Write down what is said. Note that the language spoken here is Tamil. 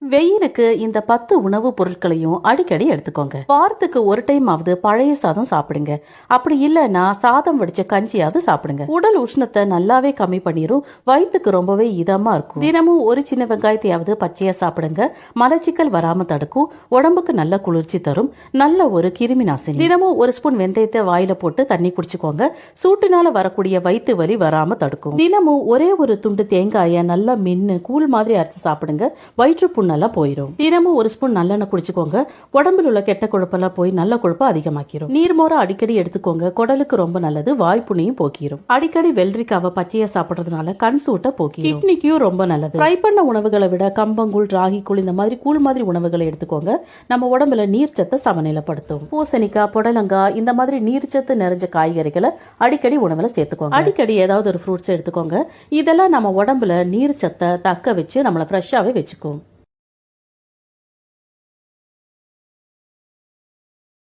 வெயிலுக்கு இந்த 10 உணவு பொருட்களையும் அடிக்கடி எடுத்துக்கோங்க. வாரத்துக்கு ஒரு டைம் ஆவது பழைய சாதம் சாப்பிடுங்க. அப்படி இல்லைன்னா சாதம் வடிச்ச கஞ்சியாவது சாப்பிடுங்க. உடல் உஷ்ணத்தை நல்லாவே கம்மி பண்ணிரும். வயிற்றுக்கு ரொம்பவே இதமா இருக்கும். தினமும் ஒரு சின்ன வெங்காயத்தையாவது பச்சையா சாப்பிடுங்க. மலச்சிக்கல் வராம தடுக்கும். உடம்புக்கு நல்ல குளிர்ச்சி தரும். நல்ல ஒரு கிருமி நாசினி. தினமும் ஒரு ஸ்பூன் வெந்தயத்தை வாயில போட்டு தண்ணி குடிச்சுக்கோங்க. சூட்டினால வரக்கூடிய வயிற்று வலி வராம தடுக்கும். தினமும் ஒரே ஒரு துண்டு தேங்காயை நல்லா மென்னு கூழ் மாதிரி அரைச்சு சாப்பிடுங்க. வயிற்று புண்ணு நல்லா போயிடும். தினமும் ஒரு ஸ்பூன் நல்லெண்ணெய் குடிச்சுக்கோங்க. உடம்புல உள்ள கெட்ட கொழுப்பெல்லாம் போய் நல்ல கொழுப்பை அதிகமாக்கிரும். நீர்மோர அடிக்கடி எடுத்துக்கோங்க. குடலுக்கு ரொம்ப நல்லது. வாய்ப்புண்ணையும் போக்கிரும். அடிக்கடி வெள்ளரிக்காவை பச்சையா சாப்பிடுறதுனால கண் சூட்டை போக்கிரும். கிட்னிக்கும் ரொம்ப நல்லது. ஃப்ரை பண்ண உணவுகளை விட கம்பங்கூழ், ராகி கூழ் இந்த மாதிரி கூழ் மாதிரி உணவுகளை எடுத்துக்கோங்க. நம்ம உடம்புல நீர்ச்சத்தை சமநிலைப்படுத்தும். பூசணிக்காய், புடலங்காய் இந்த மாதிரி நீர்ச்சத்து நிறைஞ்ச காய்கறிகளை அடிக்கடி உணவுல சேர்த்துக்கோங்க. அடிக்கடி ஏதாவது ஒரு ஃப்ரூட்ஸ் எடுத்துக்கோங்க. இதெல்லாம் நம்ம உடம்புல நீர்ச்சத்தை தக்க வச்சு நம்மளை ஃப்ரெஷ்ஷாவே வச்சுக்கும்.